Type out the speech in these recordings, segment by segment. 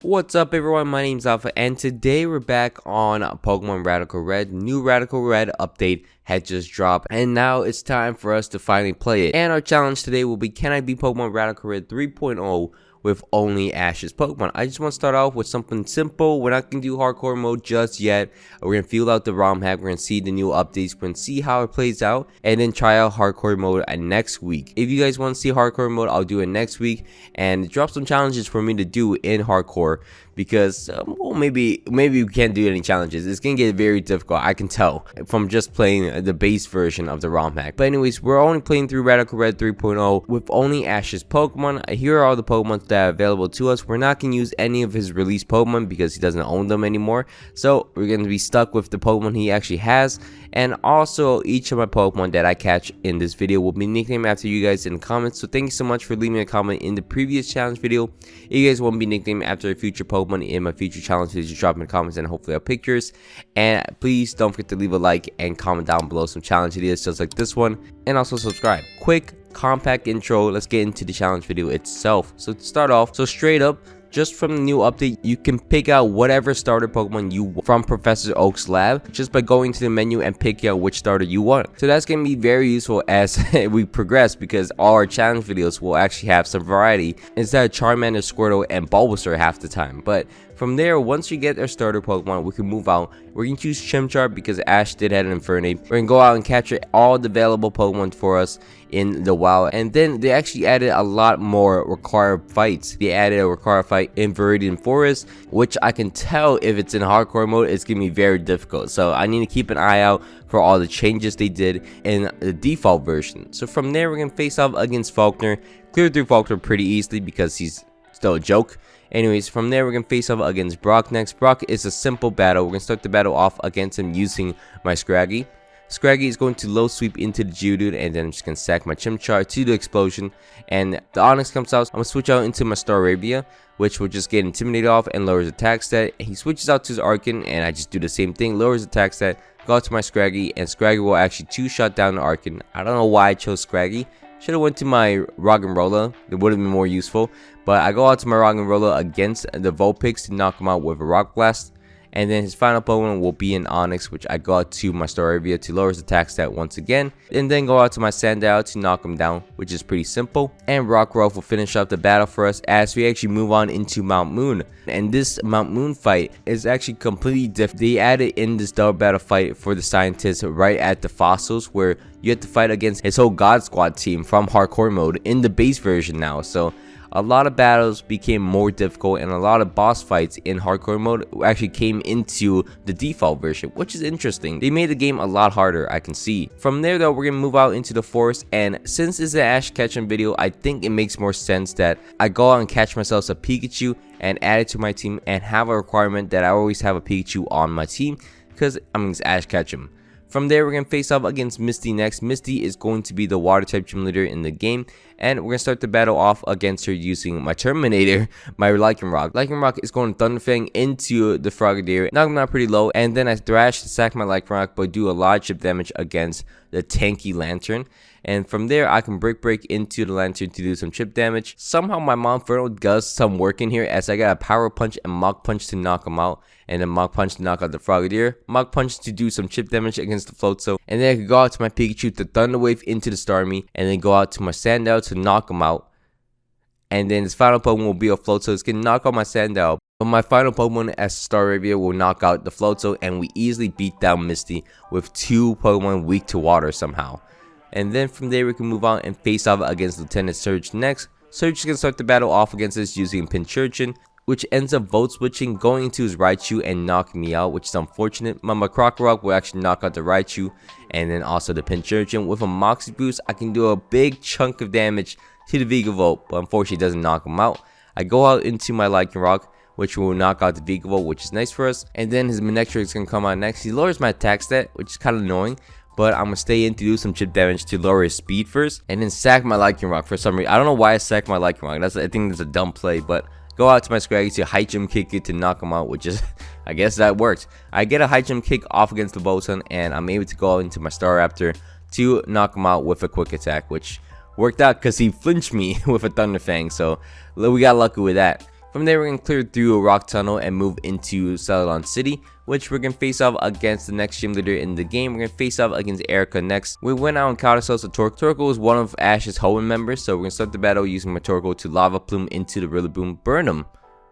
What's up everyone, my name's Alpha and today we're back on Pokemon Radical Red. New Radical Red update had just dropped and now it's time for us to finally play it. And our challenge today will be, can I beat Pokemon Radical Red 3.0 with only Ash's Pokemon? I just want to start off with something simple. We're not going to do hardcore mode just yet. We're going to feel out the Romhack, we're going to see the new updates, we're going to see how it plays out, and then try out hardcore mode next week. If you guys want to see hardcore mode, I'll do it next week and drop some challenges for me to do in hardcore, because well, maybe we can't do any challenges. It's gonna get very difficult, I can tell from just playing the base version of the ROM hack. But anyways, we're only playing through Radical Red 3.0 with only Ash's Pokemon. Here are all the Pokemon that are available to us. We're not gonna use any of his released Pokemon because he doesn't own them anymore, so we're gonna be stuck with the Pokemon he actually has. And also, each of my Pokemon that I catch in this video will be nicknamed after you guys in the comments. So thank you so much for leaving a comment in the previous challenge video. If you guys want to be nicknamed after a future Pokemon in my future challenge videos, just drop in the comments and hopefully I'll pick yours. And please don't forget to leave a like and comment down below some challenge ideas just like this one, and also subscribe. Quick compact intro, let's get into the challenge video itself. So to start off, so straight up, just from the new update, you can pick out whatever starter Pokemon you want from Professor Oak's lab just by going to the menu and picking out which starter you want. So that's going to be very useful as we progress, because all our challenge videos will actually have some variety instead of Charmander, Squirtle, and Bulbasaur half the time. But from there, once you get our starter Pokemon, we can move out. We're going to choose Chimchar because Ash did have an Infernape. We're going to go out and capture all the available Pokemon for us in the wild. And then they actually added a lot more required fights. They added a required fight in Viridian Forest, which I can tell if it's in hardcore mode, it's going to be very difficult. So I need to keep an eye out for all the changes they did in the default version. So from there, we're going to face off against Faulkner. Clear through Faulkner pretty easily because he's still a joke. Anyways, from there, we're going to face off against Brock next. Brock is a simple battle. We're going to start the battle off against him using my Scraggy. Scraggy is going to low sweep into the Geodude, and then I'm just going to sack my Chimchar to the explosion. And the Onix comes out. I'm going to switch out into my Staravia, which will just get intimidated off and lowers attack stat. He switches out to his Arcan, and I just do the same thing, lowers attack stat, go out to my Scraggy, and Scraggy will actually two-shot down the Arcan. I don't know why I chose Scraggy. Should have went to my Roggenrola, it would have been more useful. But I go out to my Roggenrola against the Vulpix to knock him out with a Rock Blast. And then his final Pokemon will be an Onix, which I go out to my Staravia to lower his attack stat once again. And then go out to my Sandile to knock him down, which is pretty simple. And Rockruff will finish up the battle for us as we actually move on into Mount Moon. And this Mount Moon fight is actually completely different. They added in this double battle fight for the scientists right at the fossils, where you have to fight against his whole God Squad team from hardcore mode in the base version now. So a lot of battles became more difficult, and a lot of boss fights in hardcore mode actually came into the default version, which is interesting. They made the game a lot harder, I can see. From there though, we're gonna move out into the forest, and since it's an Ash catching video, I think it makes more sense that I go out and catch myself a Pikachu and add it to my team, and have a requirement that I always have a Pikachu on my team, because I'm gonna Ash catch him. From there, we're going to face off against Misty next. Misty is going to be the water type gym leader in the game, and we're going to start the battle off against her using my Terminator, my Lycanroc. Lycanroc is going to Thunderfang into the Frogadier, knock him out pretty low, and then I thrash to sack my Lycanroc but do a lot of chip damage against the tanky Lantern. And from there, I can break into the Lantern to do some chip damage. Somehow my Monferno does some work in here, as I got a Power Punch and Mach Punch to knock him out, and then Mach Punch to knock out the Frogadier, Mach Punch to do some chip damage against the Floatzel, and then I can go out to my Pikachu to Thunder Wave into the Starmie, and then go out to my Sandile to knock him out. And then his final Pokemon will be a Floatzel. It's going to knock out my Sandile, but my final Pokemon as Staravia will knock out the Floatzel, and we easily beat down Misty with two Pokemon weak to water somehow. And then from there, we can move on and face off against Lieutenant Surge next. Surge is going to start the battle off against us using Pincurchin, which ends up Volt Switching, going into his Raichu and knocking me out, which is unfortunate. My Crocorock will actually knock out the Raichu, and then also the Pincurchin. With a Moxie Boost, I can do a big chunk of damage to the Vigavolt, but unfortunately it doesn't knock him out. I go out into my Lycanroc, which will knock out the Vigavolt, which is nice for us. And then his Manectric is going to come out next. He lowers my attack stat, which is kind of annoying, but I'm going to stay in to do some chip damage to lower his speed first, and then sack my Lycanroc for some reason. I don't know why I sacked my Lycanroc. I think that's a dumb play, but go out to my Scraggy to high jump kick it to knock him out, which is, I guess that worked. I get a high jump kick off against the Bolton, and I'm able to go out into my Staraptor to knock him out with a quick attack, which worked out because he flinched me with a Thunderfang, so we got lucky with that. From there, we're going to clear through a rock tunnel and move into Celadon City, which we're going to face off against the next gym leader in the game. We're going to face off against Erica next. We went out and caught ourselves a Torkoal. Torkoal is one of Ash's Hoenn members, so we're going to start the battle using my Torkoal to Lava Plume into the Rillaboom, burn him.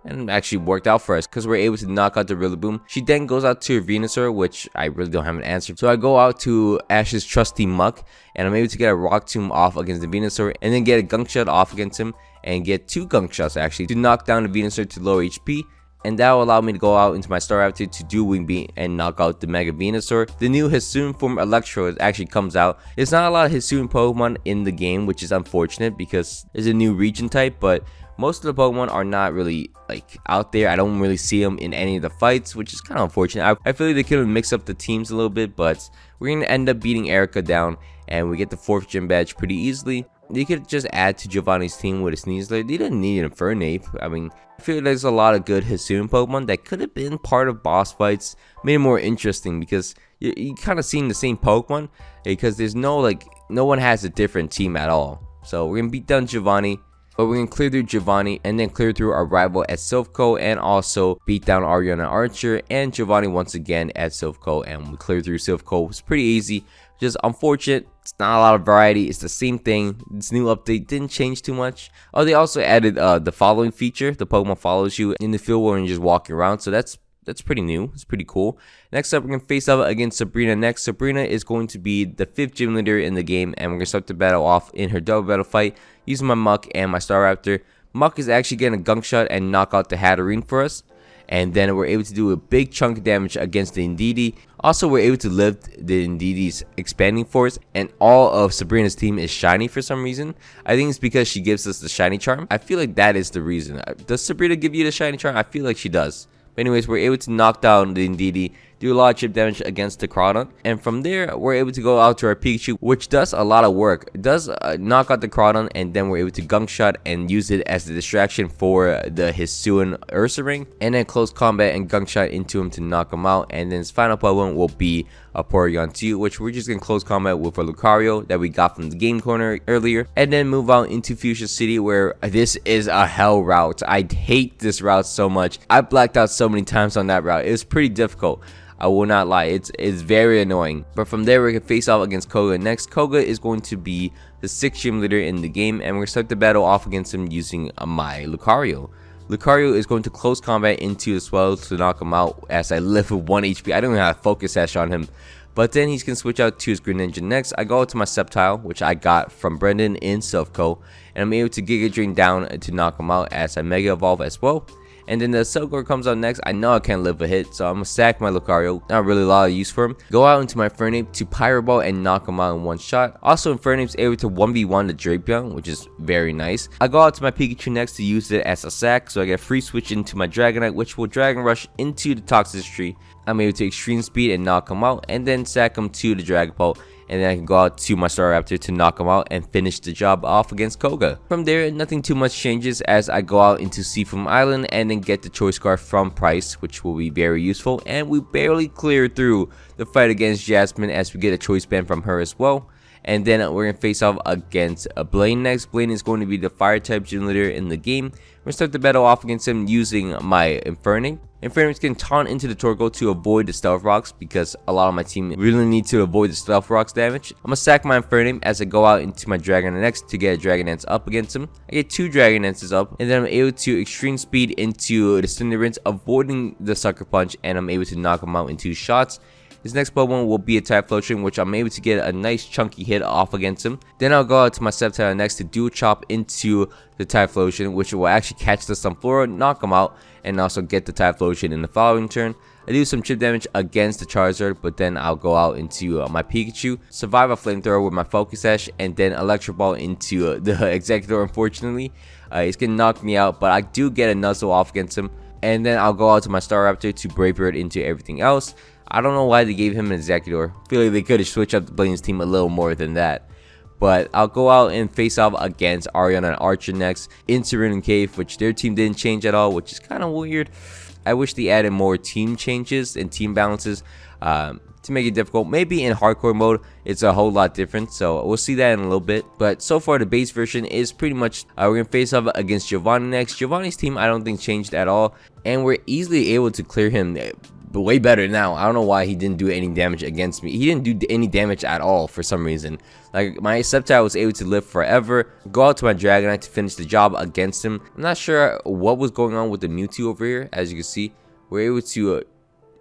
And it actually worked out for us because we're able to knock out the Rillaboom. She then goes out to her Venusaur, which I really don't have an answer. So I go out to Ash's trusty Muck, and I'm able to get a Rock Tomb off against the Venusaur, and then get a Gunk Shot off against him, and get 2 Gunk Shots actually to knock down the Venusaur to low HP. And that will allow me to go out into my Staraptor to do Wing Beat and knock out the Mega Venusaur. The new Hisuian form Electro actually comes out. There's not a lot of Hisuian Pokemon in the game, which is unfortunate because there's a new region type, but most of the Pokemon are not really like out there. I don't really see them in any of the fights, which is kind of unfortunate. I feel like they could have mixed up the teams a little bit, but we're going to end up beating Erica down, and we get the 4th gym badge pretty easily. They could just add to Giovanni's team with a Sneasler. They didn't need an Infernape. I mean, I feel like there's a lot of good Hisuian Pokemon that could have been part of boss fights, made it more interesting because you kind of seeing the same Pokemon because there's no one has a different team at all. So we're gonna beat down Giovanni, but we're gonna clear through Giovanni and then clear through our rival at Silphco and also beat down Ariana Archer and Giovanni once again at Silphco, and we clear through Silphco. It was pretty easy. Just unfortunate, it's not a lot of variety. It's the same thing. This new update didn't change too much. Oh, they also added the following feature. The Pokemon follows you in the field when you're just walking around. So that's pretty new. It's pretty cool. Next up, we're going to face off against Sabrina next. Sabrina is going to be the 5th gym leader in the game, and we're going to start the battle off in her double battle fight using my Muck and my Staraptor. Muck is actually getting a Gunk Shot and knock out the Hatterene for us. And then we're able to do a big chunk of damage against the Indeedee. Also, we're able to lift the Indeedee's expanding force, and all of Sabrina's team is shiny for some reason. I think it's because she gives us the shiny charm. I feel like that is the reason. Does Sabrina give you the shiny charm? I feel like she does. But anyways, we're able to knock down the Indeedee, do a lot of chip damage against the Crawdon, and from there we're able to go out to our Pikachu, which does a lot of work. It does knock out the Crawdon, and then we're able to Gunk Shot and use it as the distraction for the Hisuian Ursaring, and then close combat and Gunk Shot into him to knock him out. And then his final Pokemon will be a Porygon 2, which we're just gonna close combat with a Lucario that we got from the game corner earlier, and then move out into Fuchsia City, where this is a hell route. I hate this route so much. I blacked out so many times on that route. It was pretty difficult, I will not lie. It's very annoying. But from there, we can face off against Koga next. Koga is going to be the 6th gym leader in the game, and we're going to start the battle off against him using my Lucario. Lucario is going to close combat into the Swell to knock him out as I live with 1 HP. I don't even have a Focus Sash on him. But then he's going to switch out to his Greninja next. I go out to my Sceptile, which I got from Brendan in Silphco, and I'm able to Giga Drain down to knock him out as I Mega Evolve as well. And then the Silphcore comes out next. I know I can't live a hit, so I'm going to sack my Lucario. Not really a lot of use for him. Go out into my Infernape to Pyro Ball and knock him out in one shot. Also, Infernape's able to 1v1 the Drapion, which is very nice. I go out to my Pikachu next to use it as a sack, so I get a free switch into my Dragonite, which will Dragon Rush into the Toxicity. I'm able to Extreme Speed and knock him out, and then sack him to the Dragapult. And then I can go out to my Staraptor to knock him out and finish the job off against Koga. From there, nothing too much changes as I go out into Seafoam Island and then get the Choice Scarf from Price, which will be very useful. And we barely clear through the fight against Jasmine as we get a Choice Band from her as well. And then we're going to face off against Blaine next. Blaine is going to be the fire type gym leader in the game. We're going to start the battle off against him using my Infernape. Infernape's going to taunt into the Torkoal to avoid the Stealth Rocks because a lot of my team really need to avoid the Stealth Rocks damage. I'm going to sack my Infernape as I go out into my Dragonite next to get a Dragon Dance up against him. I get 2 Dragon Dances up, and then I'm able to Extreme Speed into the Cinderance, avoiding the Sucker Punch, and I'm able to knock him out in 2 shots. His next Pokemon will be a Typhlosion, which I'm able to get a nice chunky hit off against him. Then I'll go out to my Sceptile next to Dual Chop into the Typhlosion, which will actually catch the Sunflora, knock him out, and also get the Typhlosion in the following turn. I do some chip damage against the Charizard, but then I'll go out into my Pikachu, survive a Flamethrower with my Focus Sash, and then Electro Ball into the Executor. Unfortunately, he's gonna knock me out, but I do get a Nuzzle off against him. And then I'll go out to my Staraptor to Brave Bird into everything else. I don't know why they gave him an Executor. I feel like they could have switched up the Blaine's team a little more than that. But I'll go out and face off against Ariana and Archer next in Sabrina Cave, which their team didn't change at all, which is kind of weird. I wish they added more team changes and team balances to make it difficult. Maybe in hardcore mode, it's a whole lot different, so we'll see that in a little bit. But so far, the base version is pretty much, we're going to face off against Giovanni next. Giovanni's team, I don't think changed at all, and we're easily able to clear him. But way better now. I don't know why he didn't do any damage against me. He didn't do any damage at all for some reason. Like, my Sceptile was able to live forever. Go out to my Dragonite to finish the job against him. I'm not sure what was going on with the Mewtwo over here. As you can see, we're able to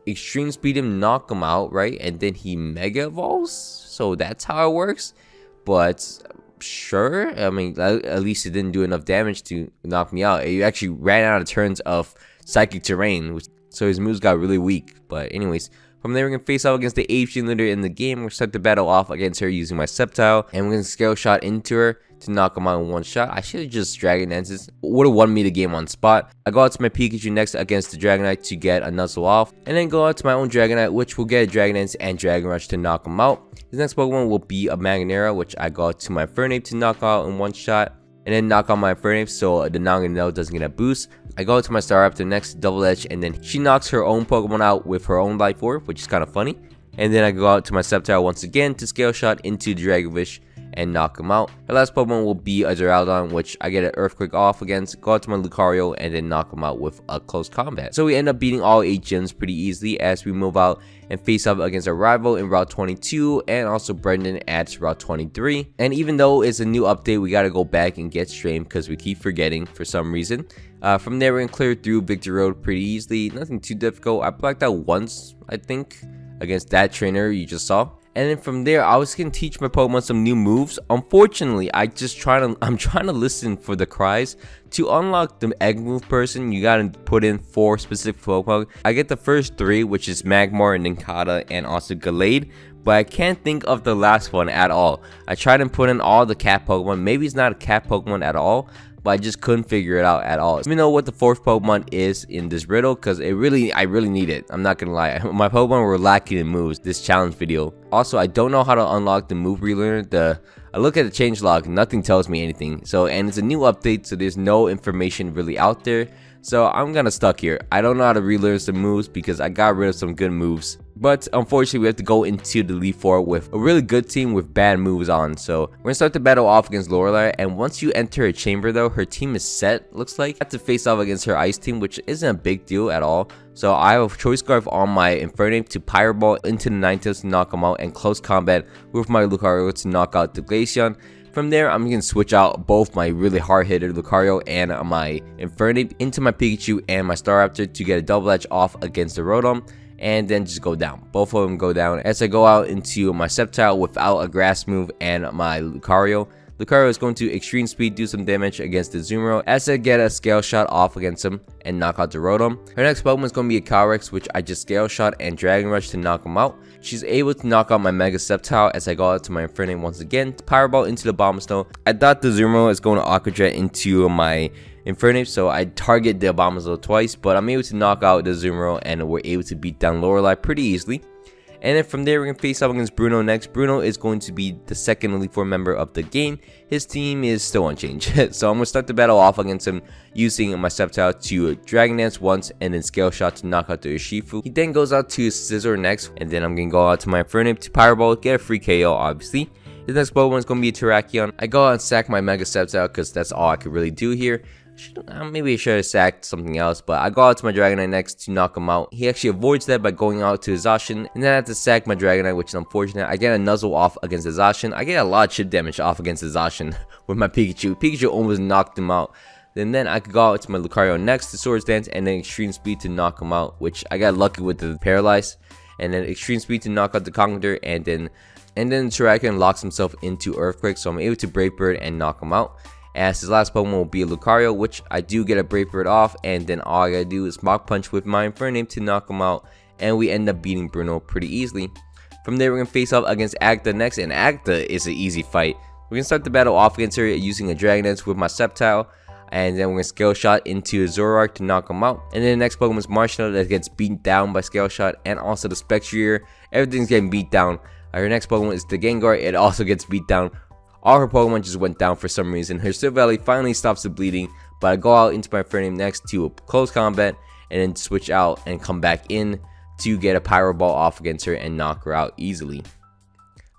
extreme speed him, knock him out, right? And then he Mega Evolves. So that's how it works. But sure, I mean, at least it didn't do enough damage to knock me out. It actually ran out of turns of Psychic Terrain, so his moves got really weak. But anyways, from there, we're going to face off against the 8th gym leader in the game. We're going to start the battle off against her using my Sceptile. And we're going to Scale Shot into her to knock him out in one shot. I should have just Dragon Dances. Would have won me the game on spot. I go out to my Pikachu next against the Dragonite to get a Nuzzle off. And then go out to my own Dragonite, which will get a Dragon Dance and Dragon Rush to knock him out. His next Pokemon will be a Magnera, which I go out to my Fernape to knock out in one shot. And then knock out my Fernape so the Naganadel doesn't get a boost. I go to my Staraptor next, Double Edge, and then she knocks her own Pokemon out with her own Life Orb, which is kind of funny. And then I go out to my Sceptile once again to Scale Shot into the Dragonvish and knock him out. Her last Pokemon will be a Duraludon, which I get an Earthquake off against, go out to my Lucario, and then knock him out with a close combat. So we end up beating all 8 gyms pretty easily as we move out and face up against our rival in Route 22 and also Brendan at Route 23. And even though it's a new update, we gotta go back and get Strain because we keep forgetting for some reason. From there, we're gonna clear through Victory Road pretty easily. Nothing too difficult. I blacked out once, I think, against that trainer you just saw. And then from there, I was gonna teach my Pokemon some new moves. Unfortunately, I'm trying to listen for the cries. To unlock the egg move person, you gotta put in 4 specific Pokemon. I get the first 3, which is Magmar, Nincada, and also Gallade. But I can't think of the last one at all. I tried to put in all the cat Pokemon. Maybe it's not a cat Pokemon at all, but I just couldn't figure it out at all. Let me know what the 4th Pokemon is in this riddle, because I really need it. I'm not gonna lie. My Pokemon were lacking in moves this challenge video. Also, I don't know how to unlock the move relearner. I look at the changelog, nothing tells me anything. So, and it's a new update, so there's no information really out there. So I'm kind of stuck here. I don't know how to relearn some moves because I got rid of some good moves. But unfortunately, we have to go into the Elite Four with a really good team with bad moves on. So we're gonna start the battle off against Lorelei. And once you enter a chamber though, her team is set, looks like. I have to face off against her ice team, which isn't a big deal at all. So I have a Choice Scarf on my Infernape to Pyro Ball into the Ninetales to knock him out, and close combat with my Lucario to knock out the Glaceon. From there, I'm going to switch out both my really hard-hitter Lucario and my Infernape into my Pikachu and my Staraptor to get a Double Edge off against the Rotom, and then just go down. Both of them go down as I go out into my Sceptile without a Grass move and my Lucario. Lucario is going to Extreme Speed, do some damage against the Zumaro as I get a Scale Shot off against him and knock out the Rotom. Her next Pokemon is going to be a Calyrex, which I just Scale Shot and Dragon Rush to knock him out. She's able to knock out my Mega Sceptile as I go out to my Infernape once again to Power Ball into the Abomasnow. I thought the Zumaro is going to Aqua Jet into my Infernape, so I target the Abomasnow twice, but I'm able to knock out the Zumaro and we're able to beat down Lorelei pretty easily. And then from there, we're going to face up against Bruno next. Bruno is going to be the second Elite Four member of the game. His team is still unchanged. So I'm going to start the battle off against him using my Sceptile to Dragon Dance once and then Scale Shot to knock out the Urshifu. He then goes out to Scizor next. And then I'm going to go out to my Infernape to Pyro Ball, get a free KO obviously. His next Pokemon is going to be a Terrakion. I go out and sack my Mega Sceptile because that's all I could really do here. Maybe I should have sacked something else, but I go out to my Dragonite next to knock him out. He actually avoids that by going out to his Zacian, and then I have to sack my Dragonite, which is unfortunate. I get a Nuzzle off against the Zacian. I get a lot of chip damage off against the Zacian with my Pikachu. Pikachu almost knocked him out. Then I could go out to my Lucario next to Swords Dance and then Extreme Speed to knock him out, which I got lucky with the Paralyze. And then Extreme Speed to knock out the Conqueror, and then Terrakion locks himself into Earthquake, so I'm able to Brave Bird and knock him out. As his last Pokemon will be a Lucario, which I do get a Brave Bird off, and then all I gotta do is Mach Punch with my Infernape to knock him out, and we end up beating Bruno pretty easily. From there, we're gonna face off against Agatha next, and Agatha is an easy fight. We're gonna start the battle off against her using a Dragon Dance with my Sceptile, and then we're gonna Scale Shot into Zoroark to knock him out. And then the next Pokemon is Marshmallow that gets beaten down by Scale Shot, and also the Spectrier. Everything's getting beat down. Her next Pokemon is the Gengar. It also gets beat down. All her Pokemon just went down for some reason. Her Silvally finally stops the bleeding, but I go out into my Infernape next to a close combat and then switch out and come back in to get a Pyro Ball off against her and knock her out easily.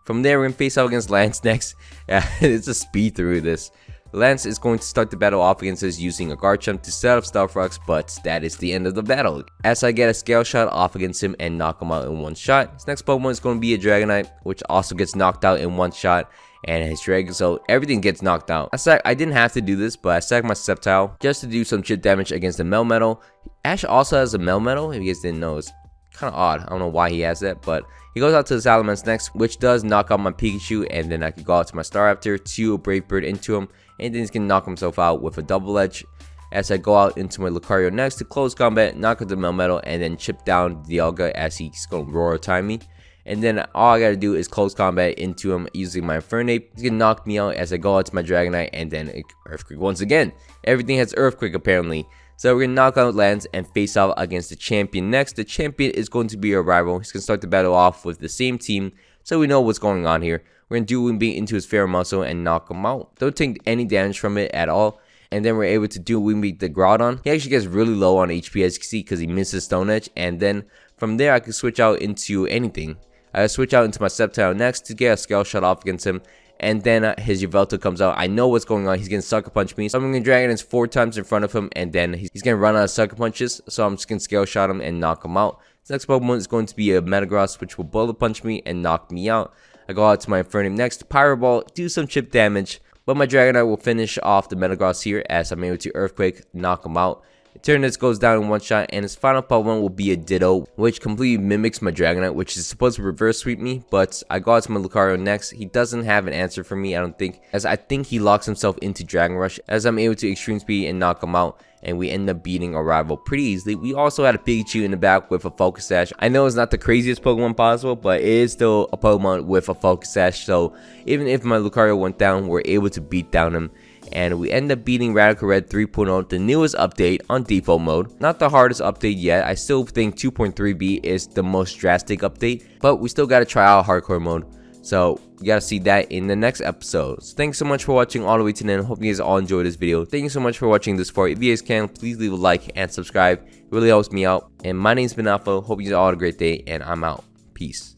From there, we're going to face off against Lance next. It's a speed through this. Lance is going to start the battle off against us using a Garchomp to set up Stealth Rocks, but that is the end of the battle, as I get a Scale Shot off against him and knock him out in one shot. His next Pokemon is going to be a Dragonite, which also gets knocked out in one shot, and his Dragon, so everything gets knocked out. I didn't have to do this, but I sacked my Sceptile just to do some chip damage against the Melmetal. Ash also has a Melmetal, if you guys didn't know. It's kind of odd. I don't know why he has that, but he goes out to the Salamence next, which does knock out my Pikachu, and then I could go out to my Staraptor, to a Brave Bird into him, and then he's gonna knock himself out with a Double Edge. As I go out into my Lucario next to close combat, knock out the Melmetal, and then chip down Dialga as he's gonna Roar time me. And then all I gotta do is close combat into him using my Infernape. He's gonna knock me out as I go out to my Dragonite, and then Earthquake once again. Everything has Earthquake apparently. So we're gonna knock out Lance and face off against the champion next. The champion is going to be a rival. He's gonna start the battle off with the same team, so we know what's going on here. We're gonna do Wingbeat into his Fairy Muscle and knock him out. Don't take any damage from it at all. And then we're able to do Wingbeat the Groudon. He actually gets really low on HP, as you can see, because he misses Stone Edge. And then from there I can switch out into anything. I switch out into my Sceptile next to get a Scale Shot off against him. And then his Yveltal comes out. I know what's going on. He's gonna Sucker Punch me. So I'm gonna Dragon Dance 4 times in front of him, and then he's gonna run out of Sucker Punches. So I'm just gonna Scale Shot him and knock him out. His next Pokemon is going to be a Metagross, which will Bullet Punch me and knock me out. I go out to my Infernape next, Pyro Ball, do some chip damage, but my Dragonite will finish off the Metagross here as I'm able to Earthquake, knock him out. Eternatus goes down in one shot, and his final Pokemon will be a Ditto, which completely mimics my Dragonite, which is supposed to reverse sweep me, but I go out to my Lucario next. He doesn't have an answer for me, I don't think, as I think he locks himself into Dragon Rush, as I'm able to Extreme Speed and knock him out, and we end up beating our rival pretty easily. We also had a Pikachu in the back with a Focus Sash. I know it's not the craziest Pokemon possible, but it is still a Pokemon with a Focus Sash, so even if my Lucario went down, we're able to beat down him. And we end up beating Radical Red 3.0, the newest update on default mode. Not the hardest update yet. I still think 2.3b is the most drastic update, but we still gotta try out hardcore mode. So you gotta see that in the next episode. So thanks so much for watching all the way to the end. Hope you guys all enjoyed this video. Thank you so much for watching this far. If you guys can, please leave a like and subscribe. It really helps me out. And my name's been Alpha. Hope you guys all had a great day, and I'm out. Peace.